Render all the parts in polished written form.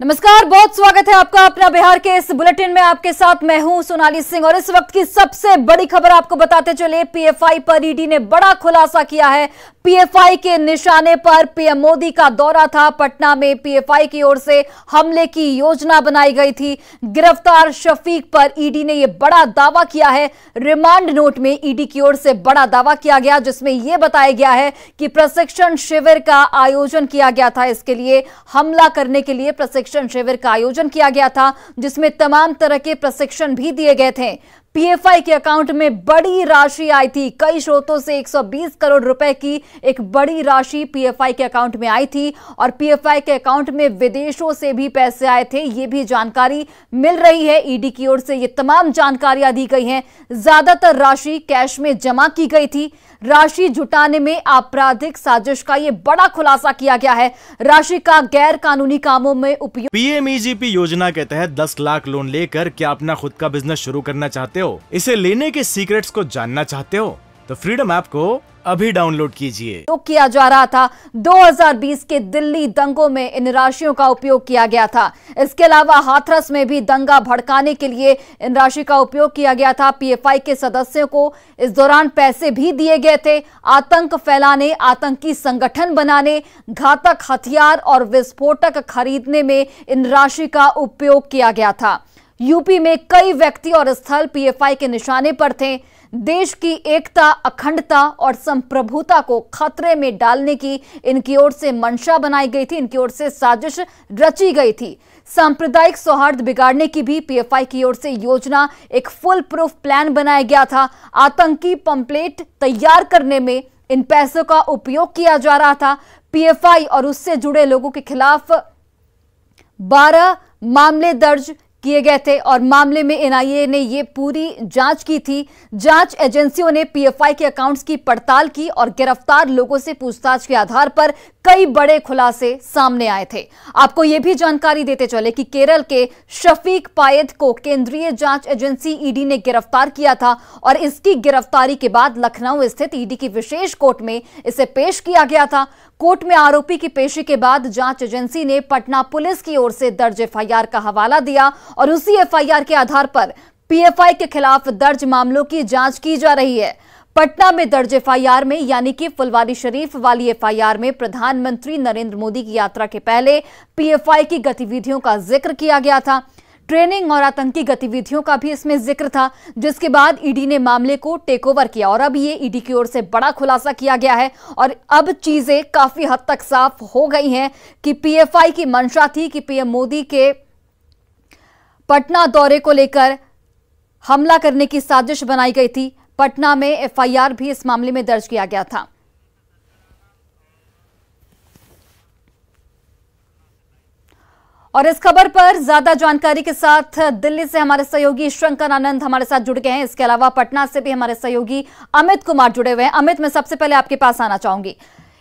नमस्कार, बहुत स्वागत है आपका अपना बिहार के इस बुलेटिन में। आपके साथ मैं हूं सोनाली सिंह और इस वक्त की सबसे बड़ी खबर आपको बताते चले। पीएफआई पर ईडी ने बड़ा खुलासा किया है। पीएफआई के निशाने पर पीएम मोदी का दौरा था। पटना में पीएफआई की ओर से हमले की योजना बनाई गई थी। गिरफ्तार शफीक पर ईडी ने यह बड़ा दावा किया है। रिमांड नोट में ईडी की ओर से बड़ा दावा किया गया, जिसमें यह बताया गया है कि प्रशिक्षण शिविर का आयोजन किया गया था। इसके लिए हमला करने के लिए प्रशिक्षण शिविर का आयोजन किया गया था, जिसमें तमाम तरह के प्रशिक्षण भी दिए गए थे। पीएफआई के अकाउंट में बड़ी राशि आई थी। कई स्रोतों से 120 करोड़ रुपए की एक बड़ी राशि पीएफआई के अकाउंट में आई थी और पीएफआई के अकाउंट में विदेशों से भी पैसे आए थे। ये भी जानकारी मिल रही है। ईडी की ओर से ये तमाम जानकारियां दी गई हैं। ज्यादातर राशि कैश में जमा की गई थी। राशि जुटाने में आपराधिक साजिश का ये बड़ा खुलासा किया गया है। राशि का गैर कानूनी कामों में उपयोग। पीएमईजीपी योजना के तहत 10 लाख लोन लेकर क्या अपना खुद का बिजनेस शुरू करना चाहते हो? इसे लेने के सीक्रेट्स को जानना चाहते हो? तो फ्रीडम ऐप को अभी डाउनलोड कीजिए। तो किया जा रहा था। 2020 के दिल्ली दंगों में इन राशियों का उपयोग किया गया था। इसके अलावा हाथरस में भी दंगा भड़काने के लिए इन राशि का उपयोग किया गया था। पीएफआई के सदस्यों को इस दौरान पैसे भी दिए गए थे। आतंक फैलाने, आतंकी संगठन बनाने, घातक हथियार और विस्फोटक खरीदने में इन राशि का उपयोग किया गया था। यूपी में कई व्यक्ति और स्थल पीएफआई के निशाने पर थे। देश की एकता, अखंडता और संप्रभुता को खतरे में डालने की इनकी ओर से मंशा बनाई गई थी। इनकी ओर से साजिश रची गई थी। सांप्रदायिक सौहार्द बिगाड़ने की भी पीएफआई की ओर से योजना, एक फुल प्रूफ प्लान बनाया गया था। आतंकी पंपलेट तैयार करने में इन पैसों का उपयोग किया जा रहा था। पीएफआई और उससे जुड़े लोगों के खिलाफ 12 मामले दर्ज किए गए थे और मामले में एनआईए ने ये पूरी जांच की थी। जांच एजेंसियों ने पीएफआई के अकाउंट्स की पड़ताल की और गिरफ्तार लोगों से पूछताछ के आधार पर कई बड़े खुलासे सामने आए थे। आपको यह भी जानकारी देते चले कि केरल के शफीक पायेद को केंद्रीय जांच एजेंसी ईडी ने गिरफ्तार किया था और इसकी गिरफ्तारी के बाद लखनऊ स्थित ईडी की विशेष कोर्ट में इसे पेश किया गया था। कोर्ट में आरोपी की पेशी के बाद जांच एजेंसी ने पटना पुलिस की ओर से दर्ज एफआईआर का हवाला दिया और उसी एफआईआर के आधार पर पीएफआई के खिलाफ दर्ज मामलों की जांच की जा रही है। पटना में दर्ज एफआईआर में, यानी कि फुलवारी शरीफ वाली एफआईआर में, प्रधानमंत्री नरेंद्र मोदी की यात्रा के पहले पीएफआई की गतिविधियों का जिक्र किया गया था। ट्रेनिंग और आतंकी गतिविधियों का भी इसमें जिक्र था, जिसके बाद ईडी ने मामले को टेक ओवर किया और अब ये ईडी की ओर से बड़ा खुलासा किया गया है और अब चीजें काफी हद तक साफ हो गई हैं कि पीएफआई की मंशा थी कि पीएम मोदी के पटना दौरे को लेकर हमला करने की साजिश बनाई गई थी। पटना में एफआईआर भी इस मामले में दर्ज किया गया था। और इस खबर पर ज्यादा जानकारी के साथ दिल्ली से हमारे सहयोगी शंकर आनंद हमारे साथ जुड़ गए हैं। इसके अलावा पटना से भी हमारे सहयोगी अमित कुमार जुड़े हुए हैं। अमित, मैं सबसे पहले आपके पास आना चाहूंगी।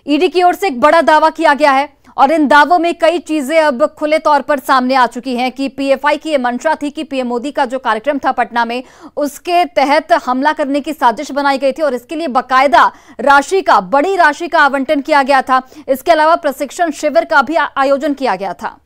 ईडी की ओर से एक बड़ा दावा किया गया है और इन दावों में कई चीजें अब खुले तौर पर सामने आ चुकी हैं कि पीएफआई की यह मंशा थी कि पीएम मोदी का जो कार्यक्रम था पटना में, उसके तहत हमला करने की साजिश बनाई गई थी और इसके लिए बकायदा राशि का, बड़ी राशि का आवंटन किया गया था। इसके अलावा प्रशिक्षण शिविर का भी आयोजन किया गया था।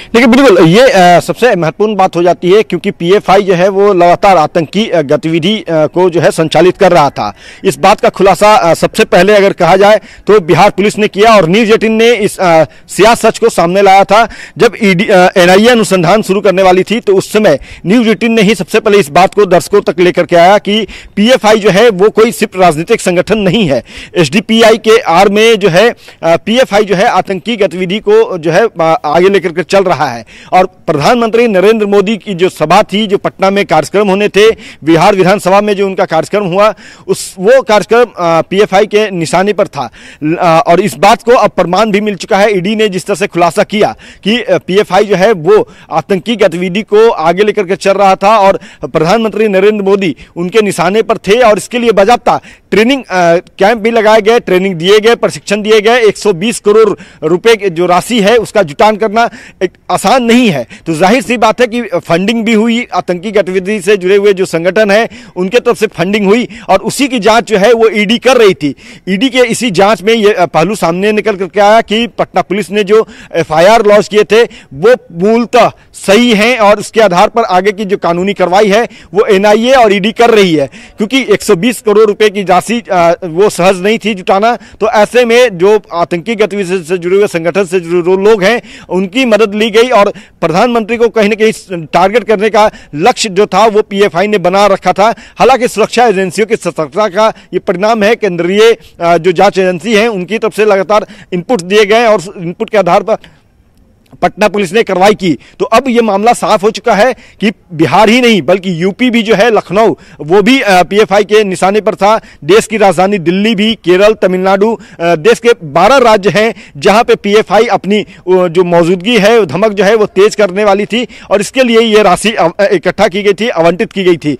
देखिए, बिल्कुल ये सबसे महत्वपूर्ण बात हो जाती है क्योंकि पीएफआई जो है वो लगातार आतंकी गतिविधि को जो है संचालित कर रहा था। इस बात का खुलासा सबसे पहले अगर कहा जाए तो बिहार पुलिस ने किया और न्यूज 18 ने इस सियाह सच को सामने लाया था। जब एनआईए अनुसंधान शुरू करने वाली थी तो उस समय न्यूज 18 ने ही सबसे पहले इस बात को दर्शकों तक लेकर के आया कि पीएफआई जो है वो कोई सिर्फ राजनीतिक संगठन नहीं है। एसडीपीआई के आड़ में जो है पीएफआई जो है आतंकी गतिविधि को जो है आगे लेकर के चल रहा है। और प्रधानमंत्री नरेंद्र मोदी की जो सभा थी, जो पटना में कार्यक्रम होने थे, बिहार विधानसभा में जो उनका कार्यक्रम हुआ, वो कार्यक्रम पीएफआई के निशाने पर था। और इस बात को अब प्रमाण भी मिल चुका है। ईडी ने जिस तरह से खुलासा किया कि पीएफआई जो है वो आतंकी गतिविधि को आगे लेकर के चल रहा था और प्रधानमंत्री नरेंद्र मोदी उनके निशाने पर थे और इसके लिए बाकायदा ट्रेनिंग कैंप भी लगाए गए, ट्रेनिंग दिए गए, प्रशिक्षण दिए गए। 120 करोड़ रुपए जो राशि है उसका जुटान करना, आसान नहीं है। तो जाहिर सी बात है कि फंडिंग भी हुई, आतंकी गतिविधि से जुड़े हुए जो संगठन है उनके तरफ से फंडिंग हुई और उसी की जांच जो है वो ईडी कर रही थी। ईडी के इसी जांच में ये पहलू सामने निकल करके आया कि पटना पुलिस ने जो एफआईआर लॉन्च किए थे वो मूलतः सही हैं और उसके आधार पर आगे की जो कानूनी कार्रवाई है वो एनआईए और ईडी कर रही है, क्योंकि 120 करोड़ रुपए की राशि वो सहज नहीं थी जुटाना। तो ऐसे में जो आतंकी गतिविधि से जुड़े हुए संगठन से जुड़े लोग हैं उनकी मदद ली गई और प्रधानमंत्री को कहीं ना कहीं टारगेट करने का लक्ष्य जो था वो पीएफआई ने बना रखा था। हालांकि सुरक्षा एजेंसियों की सतर्कता का ये परिणाम है। केंद्रीय जो जांच एजेंसी है उनकी तरफ से लगातार इनपुट दिए गए और इनपुट के आधार पर पटना पुलिस ने कार्रवाई की। तो अब यह मामला साफ हो चुका है कि बिहार ही नहीं बल्कि यूपी भी जो है, लखनऊ वो भी पीएफआई के निशाने पर था। देश की राजधानी दिल्ली भी, केरल, तमिलनाडु, देश के 12 राज्य हैं जहां पे पीएफआई अपनी जो मौजूदगी है, धमक जो है वो तेज करने वाली थी और इसके लिए ये राशि इकट्ठा की गई थी, आवंटित की गई थी।